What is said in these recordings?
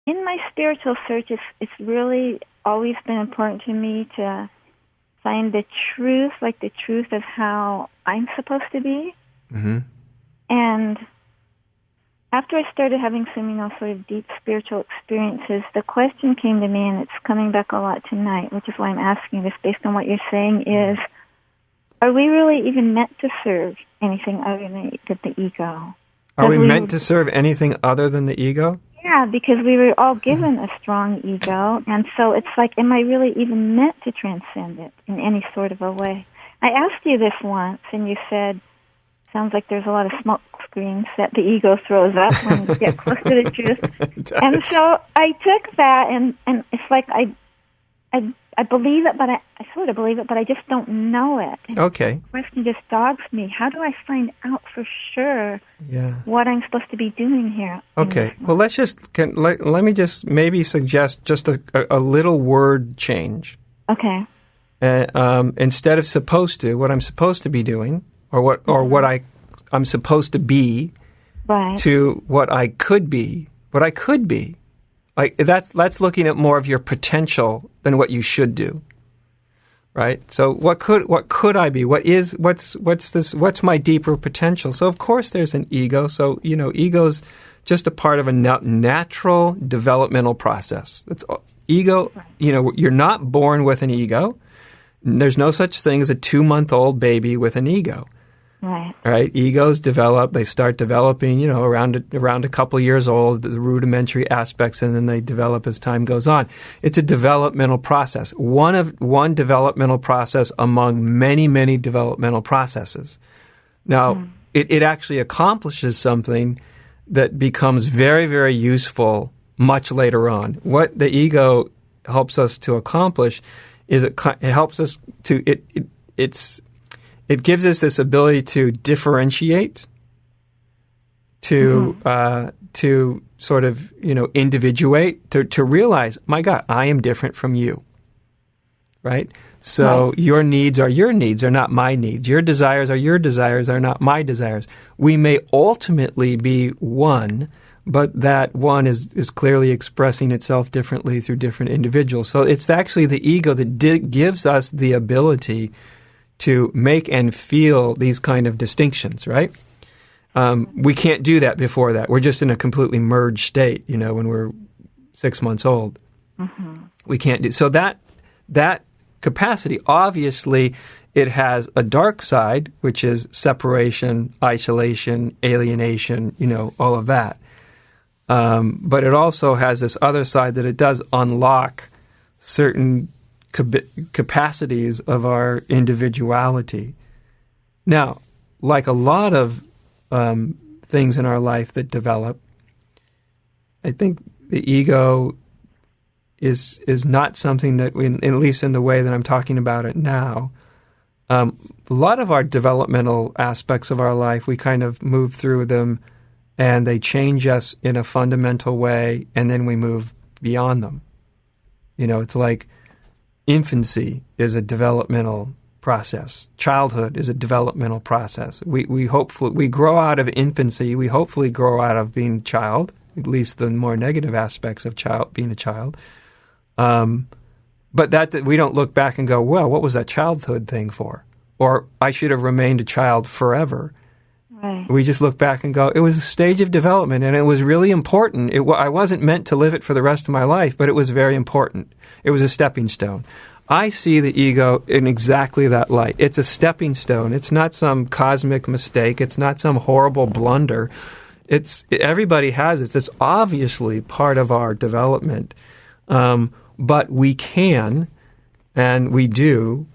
In my spiritual search, it's really always been important to me to find the truth, like the truth of how I'm supposed to be. Mm-hmm. And after I started having some, sort of deep spiritual experiences, the question came to me, and it's coming back a lot tonight, which is why I'm asking this based on what you're saying, is, are we really even meant to serve anything other than the ego? Are we meant to serve anything other than the ego? Yeah, because we were all given a strong ego, and so it's like, am I really even meant to transcend it in any sort of a way? I asked you this once, and you said, sounds like there's a lot of smoke screens that the ego throws up when you get close to the truth. And so I took that, and it's like I believe it, but I sort of believe it, but I just don't know it. And okay. The question just dogs me. How do I find out for sure what I'm supposed to be doing here? Okay. Well, let me just maybe suggest just a little word change. Okay. Instead of supposed to, what I'm supposed to be doing, or what I'm supposed to be, right, to what I could be, what I could be. Like that's looking at more of your potential than what you should do, right? So what could I be? What's my deeper potential? So of course there's an ego. So ego's just a part of a natural developmental process. It's ego. You're not born with an ego. There's no such thing as a 2-month-old baby with an ego. Right. Egos develop. They start developing, around a couple years old, the rudimentary aspects, and then they develop as time goes on. It's a developmental process. One developmental process among many, many developmental processes. Now, it actually accomplishes something that becomes very, very useful much later on. What the ego helps us to accomplish is it helps us to It gives us this ability to differentiate, to sort of individuate, to realize, my God, I am different from you, right? So your needs are your needs, are not my needs. Your desires are your desires, are not my desires. We may ultimately be one, but that one is clearly expressing itself differently through different individuals. So it's actually the ego that gives us the ability to make and feel these kind of distinctions, right? We can't do that before that. We're just in a completely merged state, when we're 6 months old. Mm-hmm. We can't do so. That capacity, obviously, it has a dark side, which is separation, isolation, alienation, all of that. But it also has this other side that it does unlock certain capacities of our individuality. Now, like a lot of things in our life that develop, I think the ego is not something that we, at least in the way that I'm talking about it now, a lot of our developmental aspects of our life, we kind of move through them and they change us in a fundamental way, and then we move beyond them. It's like infancy is a developmental process. Childhood is a developmental process. We grow out of infancy. We hopefully grow out of being a child, at least the more negative aspects of being a child. But that we don't look back and go, well, what was that childhood thing for? Or I should have remained a child forever. Right. We just look back and go, it was a stage of development, and it was really important. I wasn't meant to live it for the rest of my life, but it was very important. It was a stepping stone. I see the ego in exactly that light. It's a stepping stone. It's not some cosmic mistake. It's not some horrible blunder. Everybody has it. It's obviously part of our development. But we can, and we do,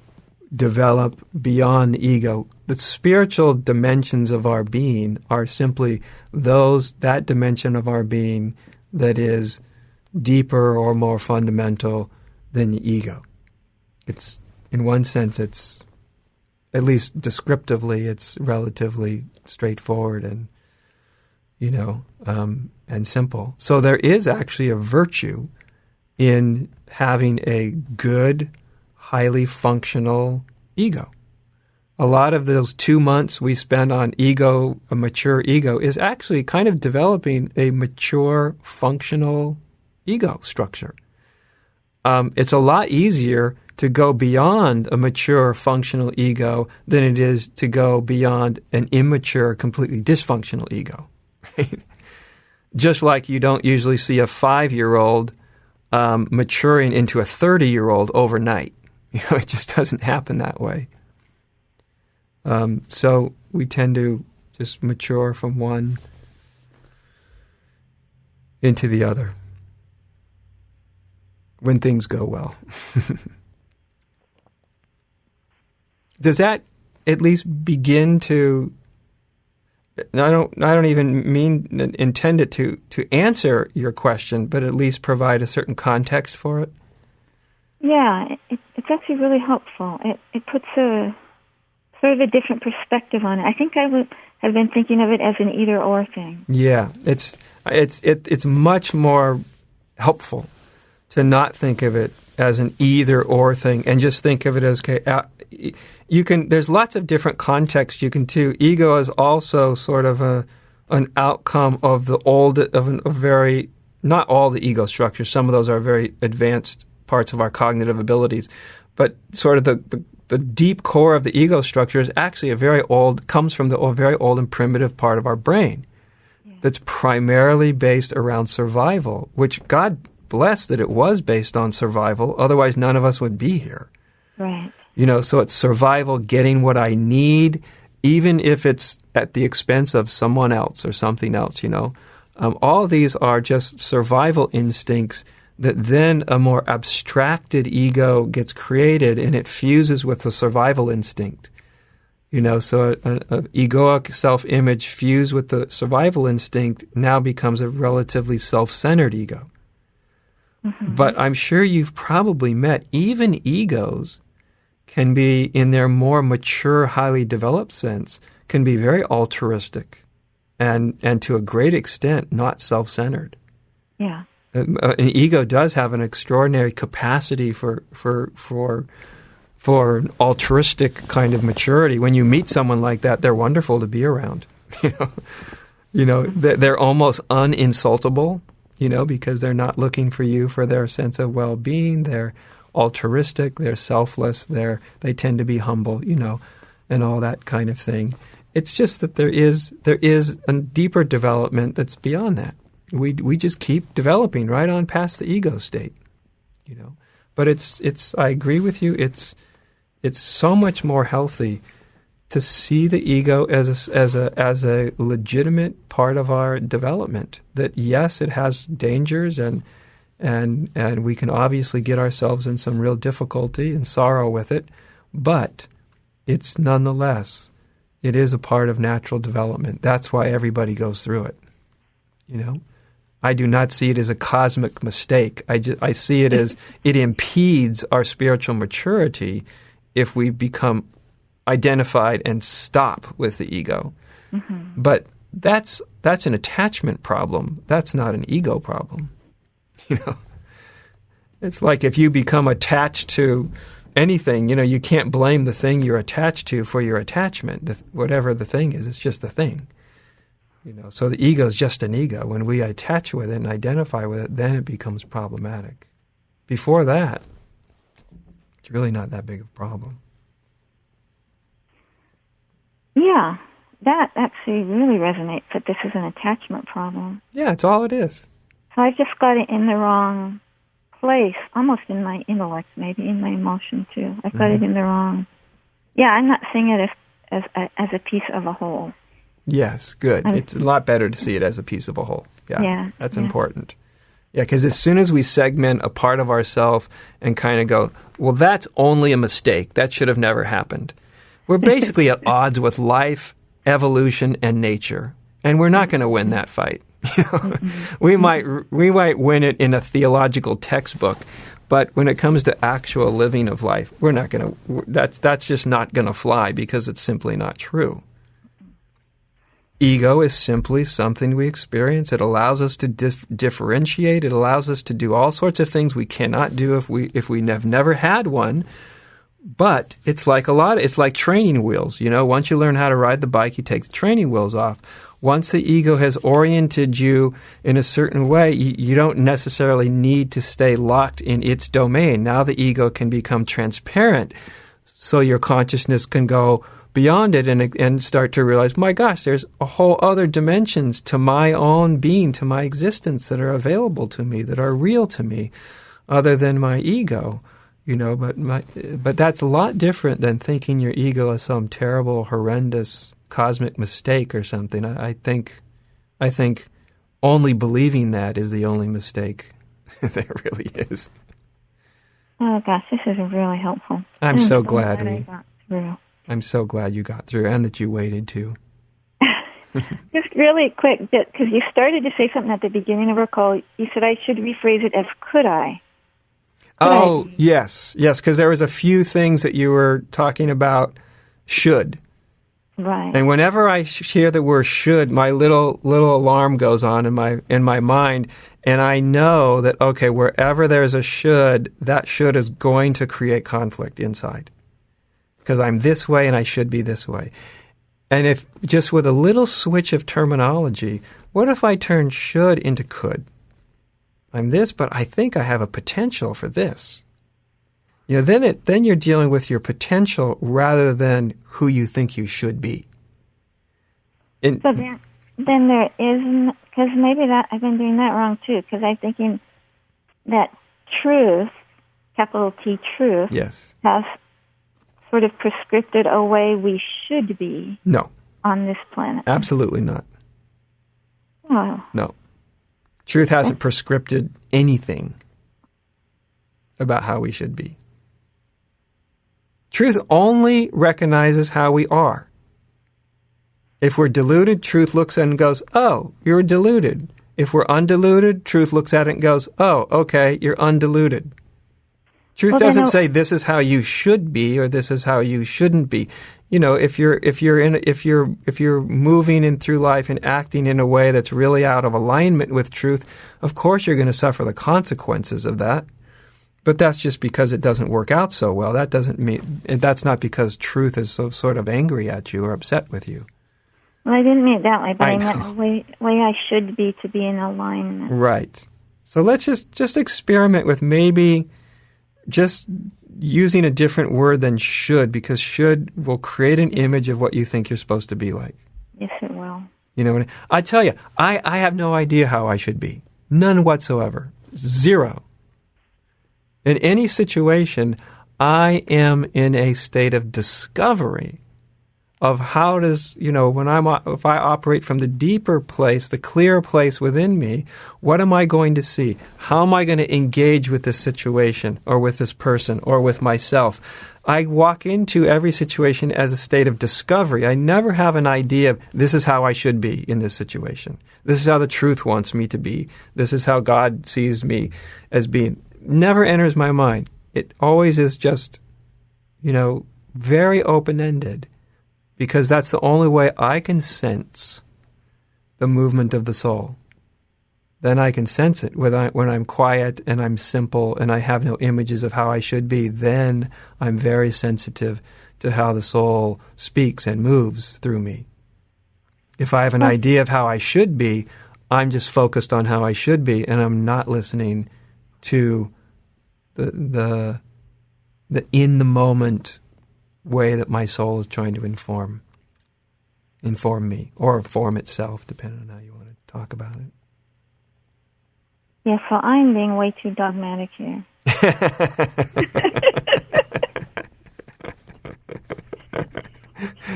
develop beyond the ego. The spiritual dimensions of our being are simply that dimension of our being that is deeper or more fundamental than the ego. It's, in one sense, it's, at least descriptively, it's relatively straightforward and, and simple. So there is actually a virtue in having a good, highly functional ego. A lot of those 2 months we spend on ego, a mature ego, is actually kind of developing a mature, functional ego structure. It's a lot easier to go beyond a mature, functional ego than it is to go beyond an immature, completely dysfunctional ego. Right? Just like you don't usually see a 5-year-old maturing into a 30-year-old overnight. It just doesn't happen that way. So we tend to just mature from one into the other when things go well. Does that at least begin to? I don't even intend it to answer your question, but at least provide a certain context for it. Yeah, it's actually really helpful. It puts a sort of a different perspective on it. I think I would have been thinking of it as an either-or thing. Yeah, it's much more helpful to not think of it as an either-or thing and just think of it as, okay, there's lots of different contexts you can do. Ego is also sort of an outcome of not all the ego structures. Some of those are very advanced parts of our cognitive abilities, but sort of the deep core of the ego structure is actually comes from a very old and primitive part of our brain that's primarily based around survival, which God bless that it was based on survival. Otherwise, none of us would be here. Right. So it's survival, getting what I need, even if it's at the expense of someone else or something else, All these are just survival instincts that then a more abstracted ego gets created and it fuses with the survival instinct. So an egoic self-image fused with the survival instinct now becomes a relatively self-centered ego. Mm-hmm. But I'm sure you've probably met even egos can be, in their more mature, highly developed sense, can be very altruistic and to a great extent not self-centered. Yeah. An ego does have an extraordinary capacity for an altruistic kind of maturity. When you meet someone like that, they're wonderful to be around. They're almost uninsultable, because they're not looking for you for their sense of well-being. They're altruistic, they're selfless, they tend to be humble, and all that kind of thing. It's just that there is a deeper development that's beyond that. We just keep developing right on past the ego state, But it's I agree with you. It's so much more healthy to see the ego as a legitimate part of our development. That yes, it has dangers and we can obviously get ourselves in some real difficulty and sorrow with it, but it's nonetheless, it is a part of natural development. That's why everybody goes through it. I do not see it as a cosmic mistake. I see it as it impedes our spiritual maturity if we become identified and stop with the ego. Mm-hmm. But that's an attachment problem. That's not an ego problem. It's like if you become attached to anything, you can't blame the thing you're attached to for your attachment. Whatever the thing is, it's just the thing. So the ego is just an ego. When we attach with it and identify with it, then it becomes problematic. Before that, it's really not that big of a problem. Yeah, that actually really resonates, that this is an attachment problem. Yeah, it's all it is. So I've just got it in the wrong place, almost in my intellect, maybe in my emotion too. I've got it in the wrong. Yeah, I'm not seeing it as a piece of a whole. Yes, good. It's a lot better to see it as a piece of a whole. Yeah, that's important. Yeah, because as soon as we segment a part of ourselves and kind of go, well, that's only a mistake. That should have never happened. We're basically at odds with life, evolution, and nature, and we're not going to win that fight. We might win it in a theological textbook, but when it comes to actual living of life, we're not going to. That's just not going to fly because it's simply not true. Ego is simply something we experience. It allows us to differentiate. It allows us to do all sorts of things we cannot do if we have never had one. But it's like training wheels. Once you learn how to ride the bike, you take the training wheels off. Once the ego has oriented you in a certain way, you don't necessarily need to stay locked in its domain. Now the ego can become transparent, so your consciousness can go beyond it and start to realize, my gosh, there's a whole other dimensions to my own being, to my existence that are available to me, that are real to me, other than my ego. But that's a lot different than thinking your ego is some terrible, horrendous cosmic mistake or something. I think only believing that is the only mistake there really is. Oh gosh, this is really helpful. I'm so glad I got through. I'm so glad you got through and that you waited too. Just really quick, because you started to say something at the beginning of our call. You said I should rephrase it as "could I?" Yes, because there was a few things that you were talking about should. Right. And whenever I hear the word "should," my little alarm goes on in my mind, and I know that okay, wherever there's a should, that should is going to create conflict inside, because I'm this way and I should be this way. And if just with a little switch of terminology, what if I turn should into could? I'm this, but I think I have a potential for this. Then you're dealing with your potential rather than who you think you should be. So then there isn't, because maybe that I've been doing that wrong too, because I'm thinking that truth, capital T truth, yes, has sort of prescripted a way we should be on this planet. Absolutely not. Oh. No. Truth hasn't prescripted anything about how we should be. Truth only recognizes how we are. If we're deluded, truth looks at it and goes, oh, you're deluded. If we're undiluted, truth looks at it and goes, oh, okay, you're undiluted. Truth doesn't say this is how you should be or this is how you shouldn't be. If you're moving in through life and acting in a way that's really out of alignment with truth, of course you're going to suffer the consequences of that. But that's just because it doesn't work out so well. That doesn't mean that's not because truth is so sort of angry at you or upset with you. Well, I didn't mean it that way, but I meant the way I should be to be in alignment. Right. So let's just experiment with maybe just using a different word than should, because should will create an image of what you think you're supposed to be like. Yes, it will. I tell you, I have no idea how I should be. None whatsoever. Zero. In any situation, I am in a state of discovery of how does, if I operate from the deeper place, the clear place within me, what am I going to see? How am I going to engage with this situation or with this person or with myself? I walk into every situation as a state of discovery. I never have an idea of this is how I should be in this situation. This is how the truth wants me to be. This is how God sees me as being. Never enters my mind. It always is just, very open-ended. Because that's the only way I can sense the movement of the soul. Then I can sense it when I'm quiet and I'm simple and I have no images of how I should be. Then I'm very sensitive to how the soul speaks and moves through me. If I have an idea of how I should be, I'm just focused on how I should be, and I'm not listening to the in the moment way that my soul is trying to inform me or inform itself, depending on how you want to talk about it. Yeah, so I'm being way too dogmatic here.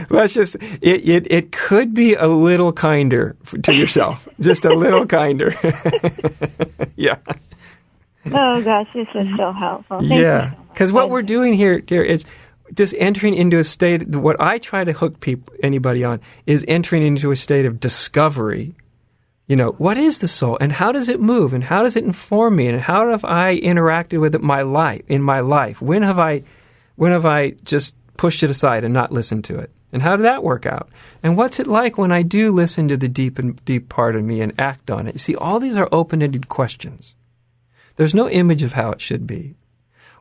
Let's just, it could be a little kinder to yourself. Just a little kinder. Yeah. Oh, gosh, this is so helpful. Thank yeah, because what we're doing here is just entering into a state. What I try to hook anybody on is entering into a state of discovery. What is the soul, and how does it move, and how does it inform me, and how have I interacted with it in my life? When have I just pushed it aside and not listened to it? And how did that work out? And what's it like when I do listen to the deep part of me and act on it? You see, all these are open-ended questions. There's no image of how it should be.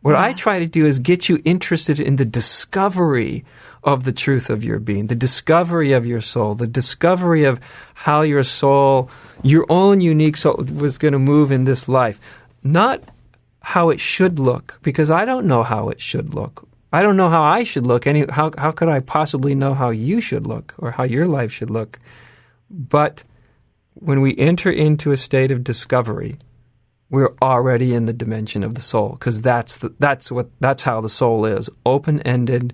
What I try to do is get you interested in the discovery of the truth of your being, the discovery of your soul, the discovery of how your soul, your own unique soul, was going to move in this life. Not how it should look, because I don't know how it should look. I don't know how I should look. How could I possibly know how you should look or how your life should look? But when we enter into a state of discovery, we're already in the dimension of the soul, because that's how the soul is. Open-ended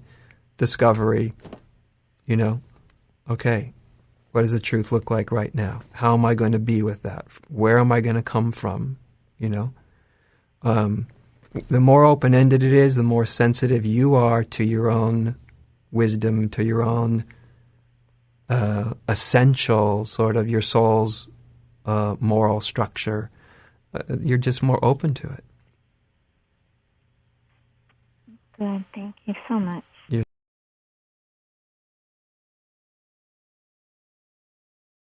discovery. Okay, what does the truth look like right now? How am I going to be with that? Where am I going to come from? The more open-ended it is, the more sensitive you are to your own wisdom, to your own essential sort of your soul's moral structure. You're just more open to it. Good. Thank you so much.